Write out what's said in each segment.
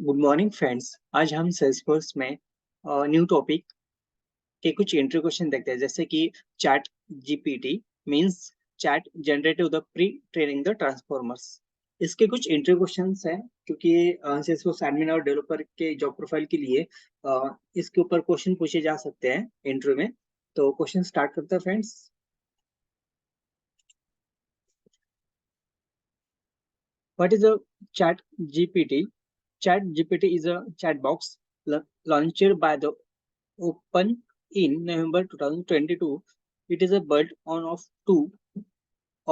Good morning friends. आज हम Salesforce में न्यू टॉपिक के कुछ इंट्रो क्वेश्चन देखते हैं, जैसे कि chat GPT means chat generative the pre training the transformers. इसके कुछ इंट्रो क्वेश्चंस हैं, क्योंकि सेल्सफोर्स एडमिन और डेवलपर के जॉब प्रोफाइल के लिए इसके ऊपर क्वेश्चन पूछे जा सकते हैं इंट्रो में। तो क्वेश्चन स्टार्ट करते हैं friends. What is a chat GPT? Chat GPT is a chat box launched by the Open in November 2022. It is a built on of two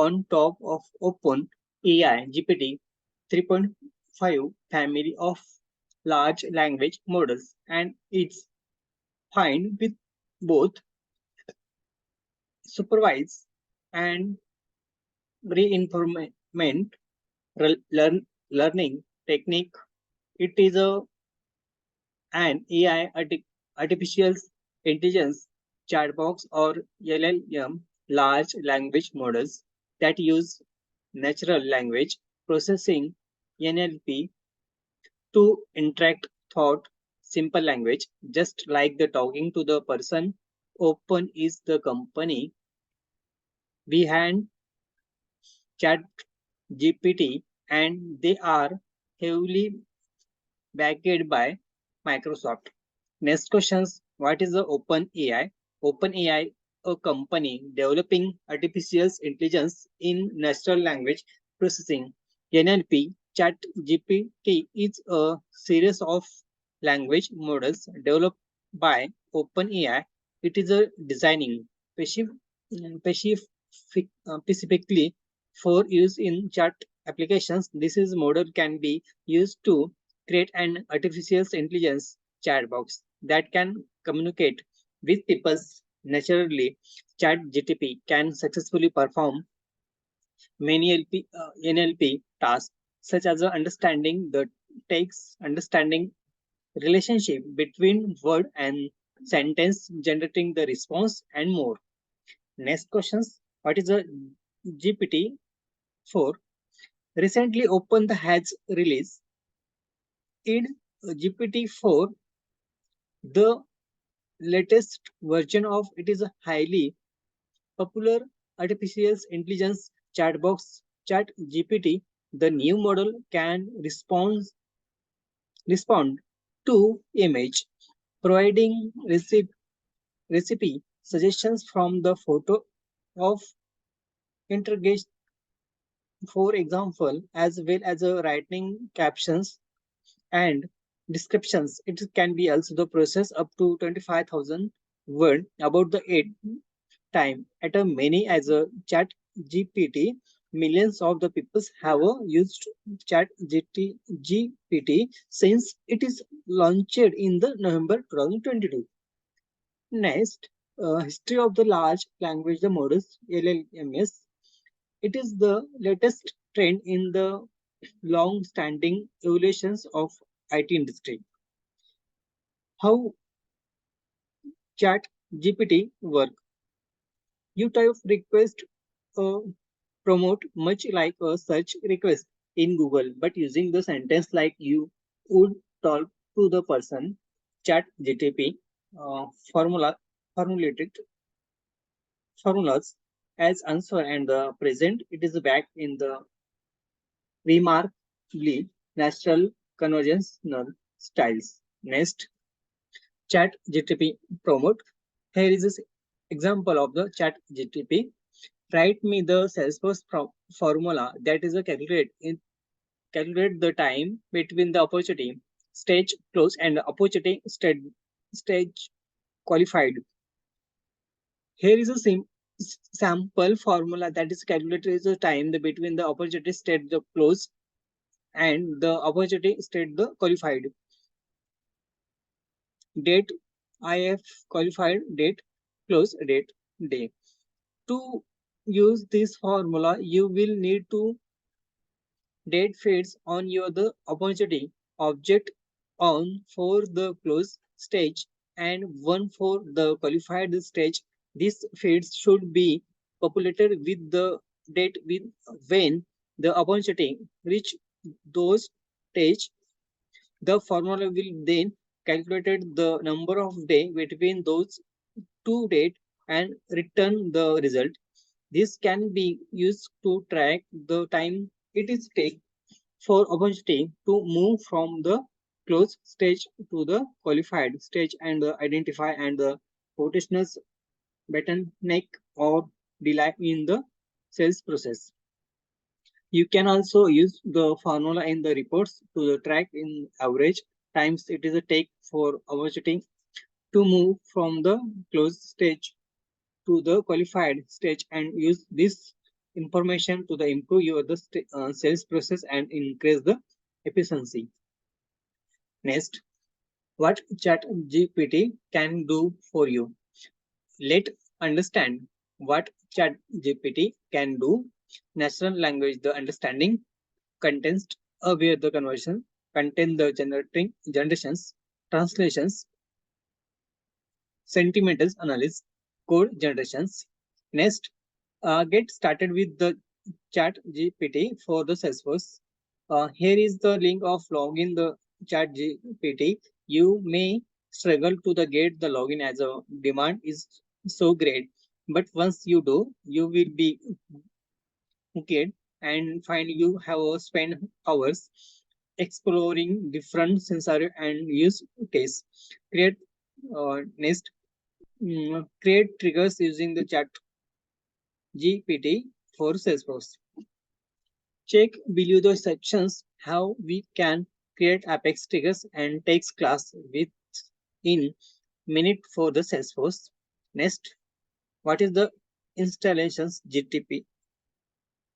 on top of Open AI GPT 3.5 family of large language models, and it's fine with both supervised and reinforcement learning technique. It is an AI artificial intelligence chatbox or LLM, large language models that use natural language processing NLP to interact thought simple language, just like the talking to the person. Open is the company behind ChatGPT, and they are heavily backed by Microsoft. Next questions. What is the OpenAI? OpenAI, a company developing artificial intelligence in natural language processing. NLP, ChatGPT is a series of language models developed by OpenAI. It is a designing specifically for use in chat applications. This is model can be used to create an artificial intelligence chat box that can communicate with people naturally. ChatGPT can successfully perform many NLP tasks, such as understanding the text, understanding relationship between word and sentence, generating the response, and more. Next questions. What is a GPT-4? Recently, Open has released in GPT-4. The latest version of it is a highly popular artificial intelligence chatbox ChatGPT. The new model can respond to image, providing recipe suggestions from the photo of interrogation, for example, as well as writing captions and descriptions. It can be also the process up to 25,000 word about the eight time at a many as a chat GPT. Millions of the people have used chat GPT since it is launched in the November 2022. Next, history of the large language models LLMs. It is the latest trend in the long-standing evolutions of IT industry. How chat GPT work? You type request promote much like a search request in Google, but using the sentence like you would talk to the person. Chat GTP formula formulated formulas as answer and the present. It is back in the remarkably natural conversational styles. Next, Chat GTP promote. Here is this example of the Chat GTP. Write me the Salesforce formula that is a calculate the time between the opportunity stage close and the opportunity stage qualified. Here is a sample formula that is calculated the time between the opportunity state the close and the opportunity state the qualified. Date IF qualified date close date day. To use this formula, you will need to date feeds on your the opportunity object on for the close stage and one for the qualified stage. These feeds should be populated with the date with when the opportunity reach those stage. The formula will then calculate the number of days between those two dates and return the result. This can be used to track the time it is take for opportunity to move from the closed stage to the qualified stage and identify and the potential bottleneck or delay in the sales process. You can also use the formula in the reports to the track in average times it is a take for opportunity to move from the closed stage to the qualified stage and use this information to the improve your sales process and increase the efficiency. Next, what ChatGPT can do for you. Let's understand what ChatGPT can do. Natural language, the understanding, context aware the conversion, content the generating generations, translations, sentimental analysis, code generations. Next, get started with the chat GPT for the Salesforce. Here is the link of login the chat GPT. You may struggle to the get the login as a demand is so great. But once you do, you will be hooked and find you have spent hours exploring different scenario and use case. Create next create triggers using the chat GPT for Salesforce. Check below the sections how we can create Apex triggers and takes class with in minute for the Salesforce. Next, what is the installations GTP?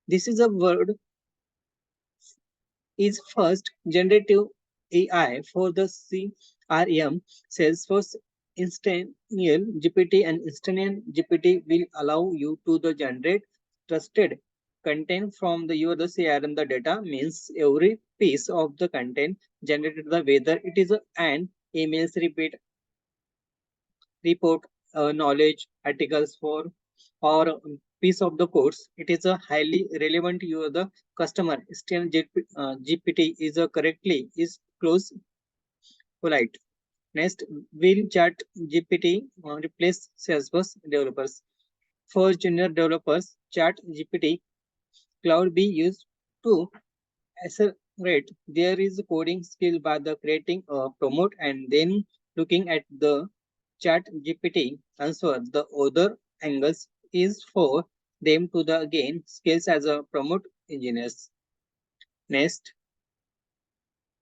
This is a word is first generative AI for the CRM Salesforce Instantial GPT and Instantial GPT will allow you to the generate trusted content from the CRM. The data means every piece of the content generated the whether it is an emails repeat report knowledge articles for or piece of the course. It is a highly relevant to the customer. Still GPT is a correctly is close polite. Next, will chat GPT replace Salesforce developers? For junior developers, chat GPT cloud be used to accelerate there is coding skill by the creating a promote and then looking at the chat GPT answer the other angles is for them to the gain skills as a promote engineers. Next,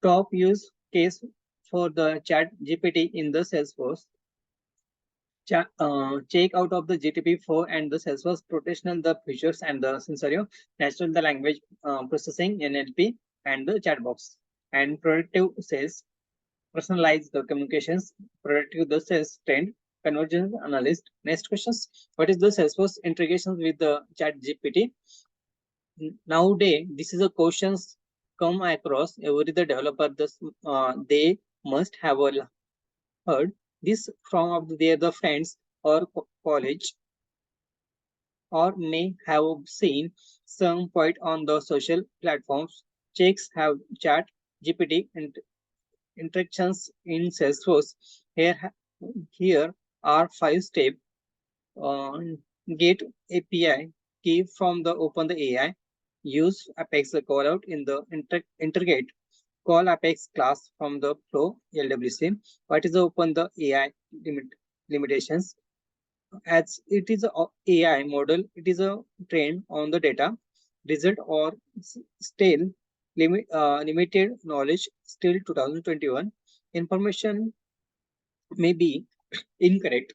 top use case for the chat GPT in the Salesforce. Check out of the GTP4 and the Salesforce professional the features and the scenario, natural the language processing NLP and the chat box and productive sales, personalize the communications, productive the sales trend, convergence analyst. Next questions: what is the Salesforce integration with the Chat GPT? Nowadays, this is a questions come across every the developer. This they must have a heard this from of their the friends or college or may have seen some point on the social platforms. Checks have chat GPT and interactions in Salesforce. Here are 5 steps. Uh, get API key from the open the AI. Use Apex callout in the integrate. Call Apex class from the flow LWC. What is the open the AI limitations? As it is a AI model, it is a trained on the data result or still limited knowledge still 2021 information may be incorrect.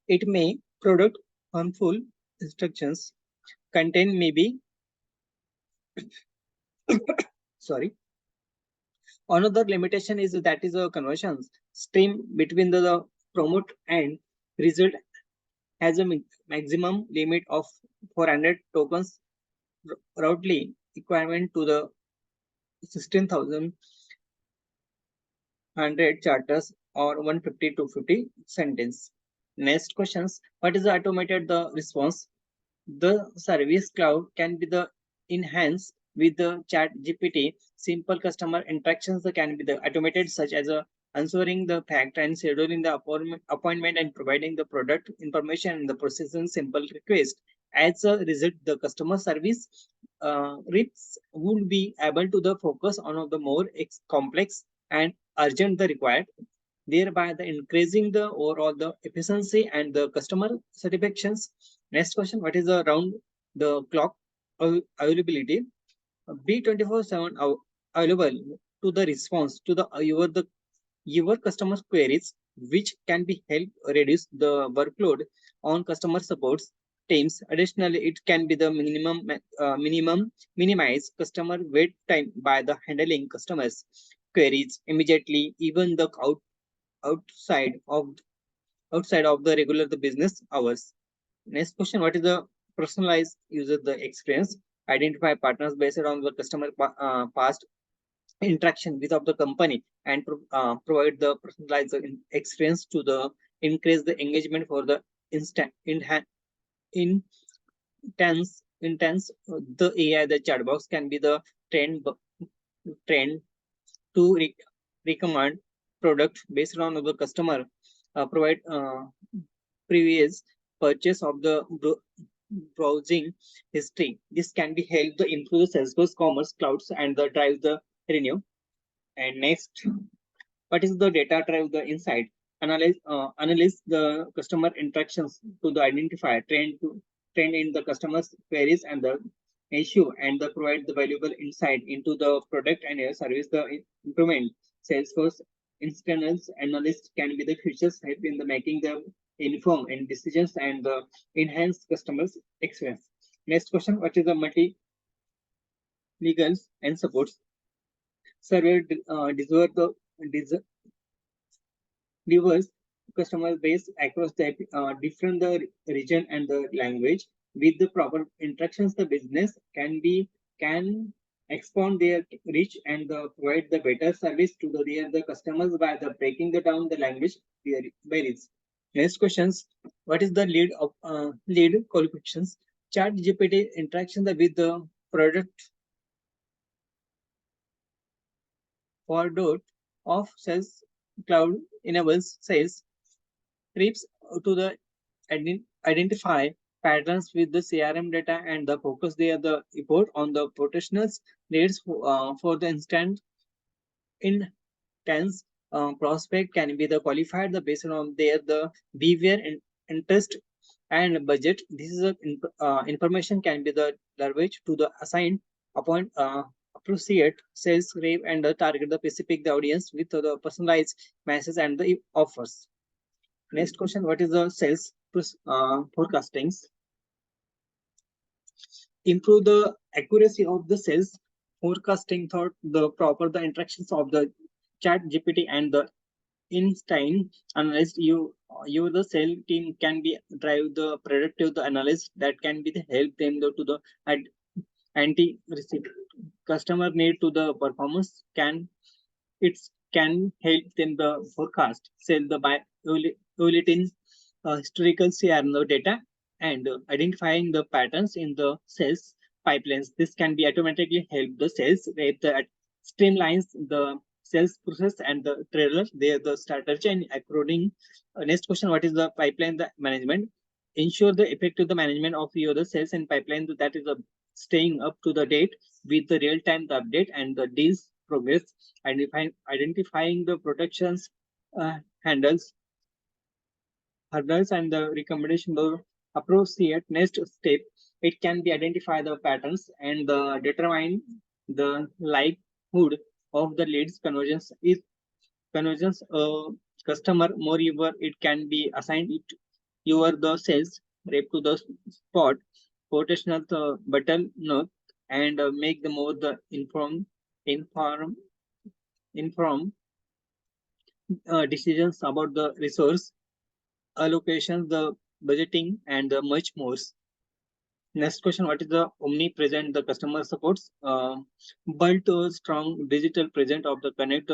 It may product harmful instructions. Content may be sorry. Another limitation is that is a conversions stream between the promote and result has a maximum limit of 400 tokens roughly equivalent to the 16,000 charters or 150 to 50 sentence. Next questions: what is the automated the response? The service cloud can be the enhanced with the ChatGPT. Simple customer interactions can be the automated, such as answering the fact and scheduling the appointment and providing the product information and the processing simple request. As a result, the customer service reps would be able to the focus on the more complex and urgent the required, thereby the increasing the overall the efficiency and the customer satisfactions. Next question: what is the round the clock availability? Be 24/7 available to the response to your customer queries, which can be help reduce the workload on customer supports teams. Additionally, it can be the minimize customer wait time by the handling customers queries immediately, even the outside of outside of the regular the business hours. Next question: what is the personalized user the experience? Identify partners based on the customer past interaction with of the company and provide the personalized experience to the increase the engagement for the instant intense the AI the chat box can be the trend to recommend product based on the customer provide previous purchase of the browsing history. This can be help to improve the Salesforce commerce clouds and the drive the revenue. And next, what is the data drive the insight? Analyze the customer interactions to the identify trend in the customer's queries and the issue, and the provide the valuable insight into the product and service the improvement. Salesforce internal analyst can be the features help in the making the inform and decisions and the enhance customers experience. Next question: what is the multi legals and supports? Survey deserve the diverse customer base across the different the region and the language. With the proper interactions, the business can expand their reach and provide the better service to the customers by the breaking the down the language barriers. Next questions: what is the lead qualifications? Chat GPT interaction with the product forward of sales cloud enables sales reps to the identify patterns with the CRM data and the focus there the report on the professionals needs for the instant intense prospect can be the qualified the based on their the behavior and interest and budget. This is a information can be the leverage to the assigned appoint appropriate sales rep and target the specific the audience with the personalized message and the offers. Next question: what is the sales forecasting? Improve the accuracy of the sales forecasting thought the proper the interactions of the chat GPT and the Einstein analyst. You the sales team can be drive the predictive the analysis that can be the help them to the anti receipt customer need to the performance can it can help them the forecast sell the by bulletin historical CRM data and identifying the patterns in the sales pipelines. This can be automatically help the sales rate that streamlines the sales process and the trailer there the strategy and according. Next question: what is the pipeline the management? Ensure the effective the management of your the sales and pipeline that is staying up to the date with the real time the update and the deals progress. Identifying the protections handles hurdles and the recommendation the appropriate next step. It can be identify the patterns and determine the likelihood of the leads conversions is conversions customer. Moreover, it can be assigned it your the sales rep to the spot quotational button note and make the more the inform inform decisions about the resource allocations, the budgeting, and much more. Next question: what is the omnipresent the customer supports? Build a strong digital present of the connect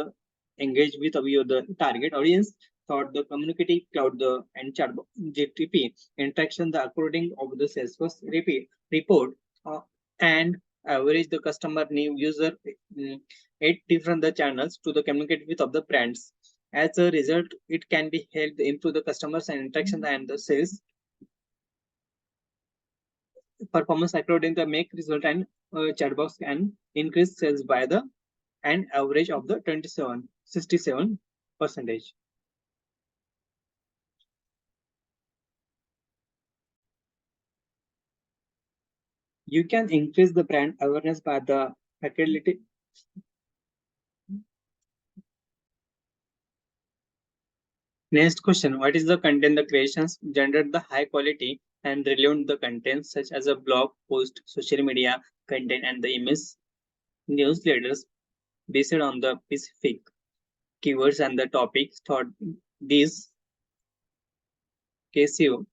engage with your the target audience. Thought the communicative cloud the and chatbot GTP interaction the according of the Salesforce report and average the customer new user 8 different the channels to the communicate with of the brands. As a result, it can be helped improve the customers and interaction and the sales performance according to make result and chatbox can increase sales by the an average of the 67 percentage. You can increase the brand awareness by the faculty. Next question: what is the content the creations generate the high quality and relevant the content such as a blog post, social media content, and the image newsletters based on the specific keywords and the topics thought these KCO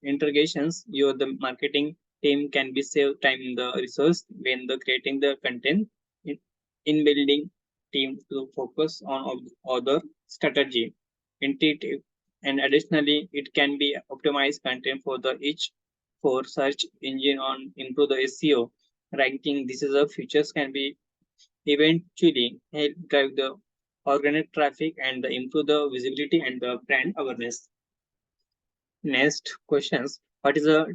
integrations, your the marketing team can be save time in the resource when the creating the content in building team to focus on other strategy, intuitive, and additionally it can be optimized content for the each for search engine on improve the SEO ranking. This is a features can be eventually help drive the organic traffic and the improve the visibility and the brand awareness. Next questions. What is a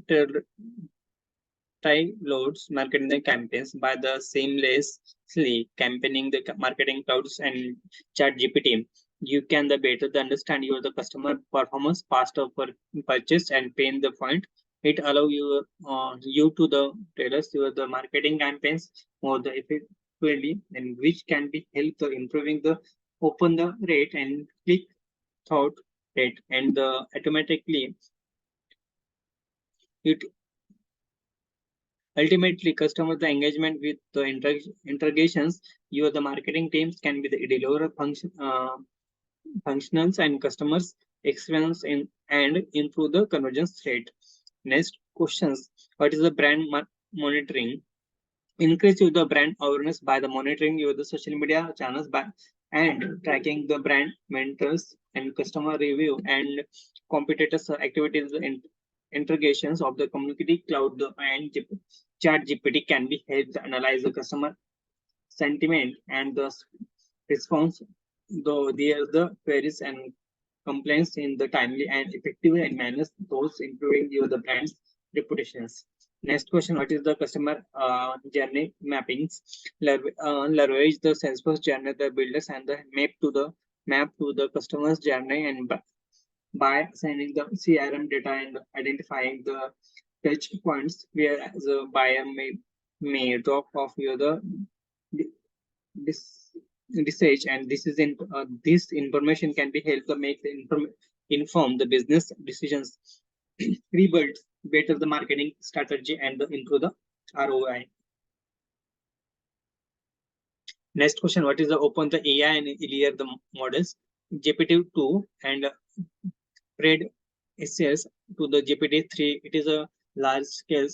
loads marketing campaigns by the seamlessly campaigning the marketing clouds and chat GPT? You can the better the understand your the customer performance faster for purchase and pay in the point. It allow you to the tailors your the marketing campaigns more the effectively and which can be help the improving the open the rate and click thought rate and the automatically it ultimately customer the engagement with the interrogations. Your the marketing teams can be the deliver functionals and customers experience in, and improve the conversion rate. Next questions: what is the brand monitoring? Increase the brand awareness by the monitoring your the social media channels by and tracking the brand mentors and customer review and competitors activities in integrations of the community cloud and chat GPT can be helped analyze the customer sentiment and the response, though there the queries and complaints in the timely and effective and manage those improving your the brand's reputations. Next question: what is the customer journey mappings? Leverage the Salesforce journey, the builders and the map to the customer's journey and by assigning the CRM data and identifying the touch points where the buyer may drop off your the this research and this is in this information can be helped to make the inform the business decisions rebuild better the marketing strategy and the improve the ROI. Next question: what is the open the AI and earlier the models GPT-2 and Fred SCS to the GPT-3? It is a large scale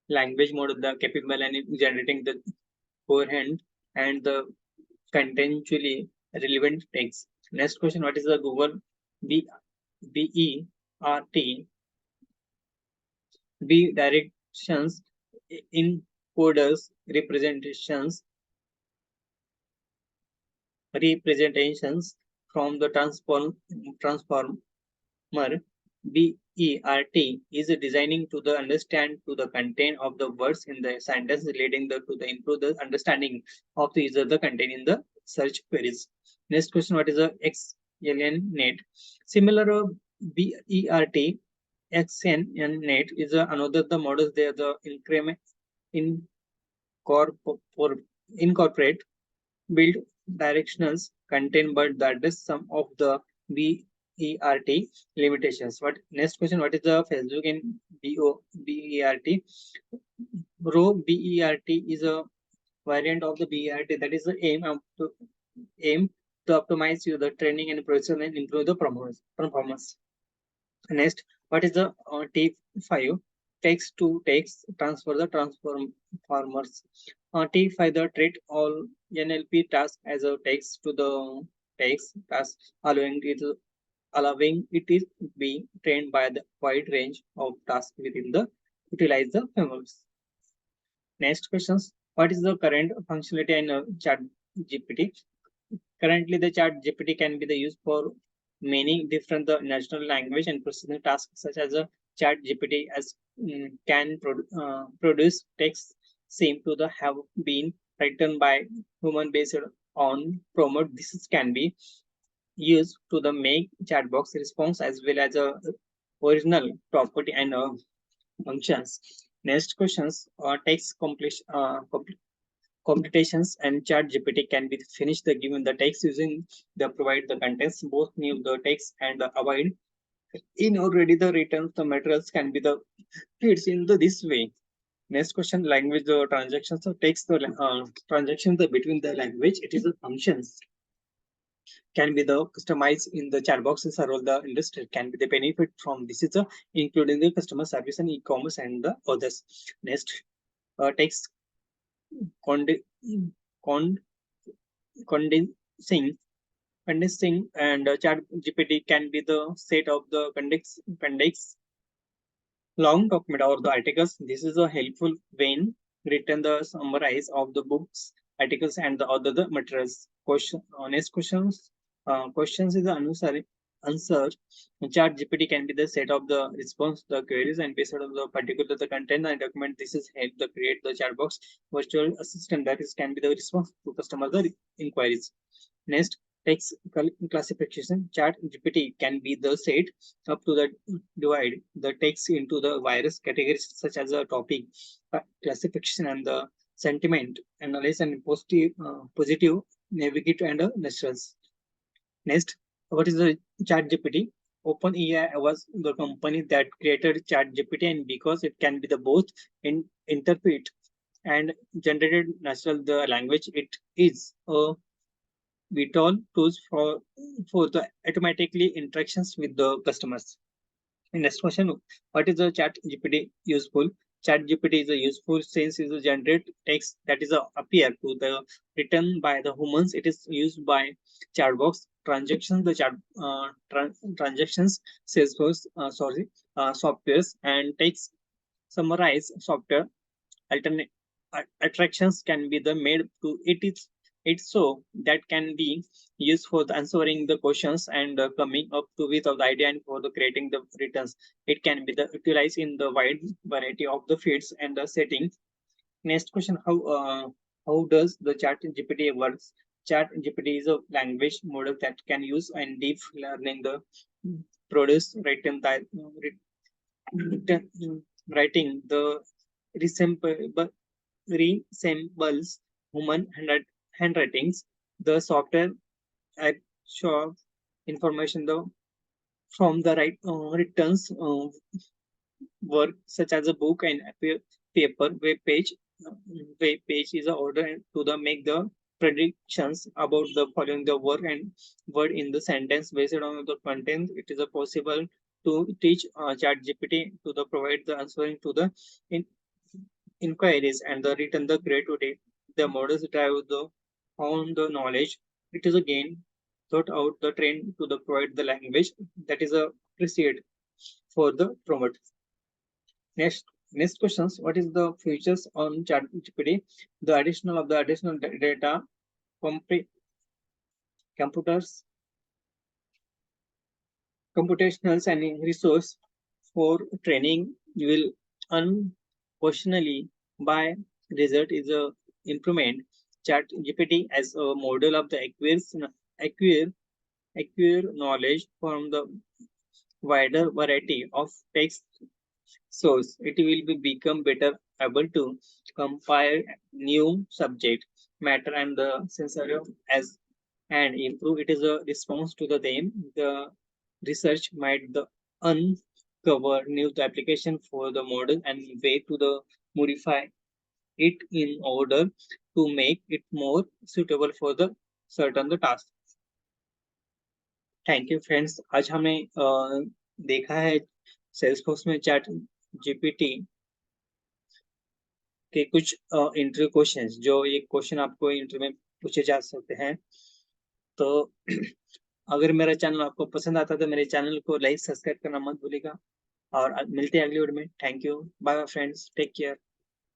language model that capable and generating the forehand and the contextually relevant text. Next question: what is the Google B BERT B directions in coders representations from the transformer BERT is designing to the understand to the content of the words in the sentence leading to the improve the understanding of the user the content in the search queries. Next question: what is the XLN net? Similar BERT XNN net is another the models there the increment incorporate build directionals contain but that is some of the BERT limitations. What next question: what is the Facebook in BERT? Row BERT is a variant of the BERT that is the aim to optimize the training and processing and improve the performance. Next, what is the T5? Text to text transfer the transformers. T5 the treat all NLP tasks as a text to the text task, allowing it is be trained by the wide range of tasks within the utilize the frameworks. Next questions. What is the current functionality in ChatGPT? Currently, the ChatGPT can be the used for many different natural language and processing tasks, such as a ChatGPT as can produce text seem to the have been written by human based on promote. This can be used to the make chatbox response as well as a original property and functions. Next questions. Text computations and ChatGPT can be finished the given the text using the provide the contents both new the text and the avoid in already the written the materials can be the fits in the this way. Next question, language the transactions of text the transactions the between the language it is the functions can be the customized in the chat boxes or all the industry can be the benefit from this is the including the customer service and e-commerce and the others. Next, text condi- con- condensing and chat GPT can be the set of the condex long document or the articles. This is a helpful when written the summarize of the books, articles, and the other the materials. Question, next questions. Questions is the answer. Chat GPT can be the set of the response, the queries, and based on the particular the content and document. This is help the create the chat box virtual assistant that is can be the response to customer the inquiries. Next, text classification. Chat GPT can be the set up to the divide the text into the various categories such as a topic, classification, and the sentiment, analysis, and positive, negative, and neutrals. Next, what is the Chat GPT? OpenAI was the company that created Chat GPT, and because it can be the both in interpret and generated natural the language, it is a vital tools for the automatically interactions with the customers. Next question, what is the chat GPT useful? Chat GPT is a useful since is a generate text that is a appear to the written by the humans. It is used by chatbox transactions, the transactions, Salesforce, softwares and text summarize software alternate attractions can be the made to it so that can be used for the answering the questions and coming up to with of the idea and for the creating the returns. It can be the utilized in the wide variety of the fields and the settings. Next question, how does the chat GPT works? Chat GPT is a language model that can use and deep learning the produce written that writing the resemble resembles human handwritings. The software show information from the right returns work such as a book and paper web page is a order to the make the predictions about the following the word and word in the sentence based on the content. It is a possible to teach chat gpt to the provide the answering to the in, inquiries and the return the creativity. The models drive the on the knowledge. It is again thought out the train to the provide the language that is a appreciate for the promote. Next questions. What is the features on ChatGPT? The additional of the additional data, computers, computationals and resource for training will unquestionably by result is a improvement. ChatGPT as a model of the acquire acquire knowledge from the wider variety of text source. It will be become better able to compare new subject matter and the scenario as and improve it is a response to the them. The research might the uncover new application for the model and way to the modify it in order to make it more suitable for the certain the task. Thank you friends आज हमने देखा है Salesforce में chat GPT के कुछ interview questions जो ये question आपको इंटरव्यू में पूछे जा सकते हैं तो अगर मेरा चैनल आपको पसंद आता है तो मेरे चैनल को लाइक सब्सक्राइब करना मत भूलिएगा और मिलते हैं अगली वीडियो में thank you bye friends take care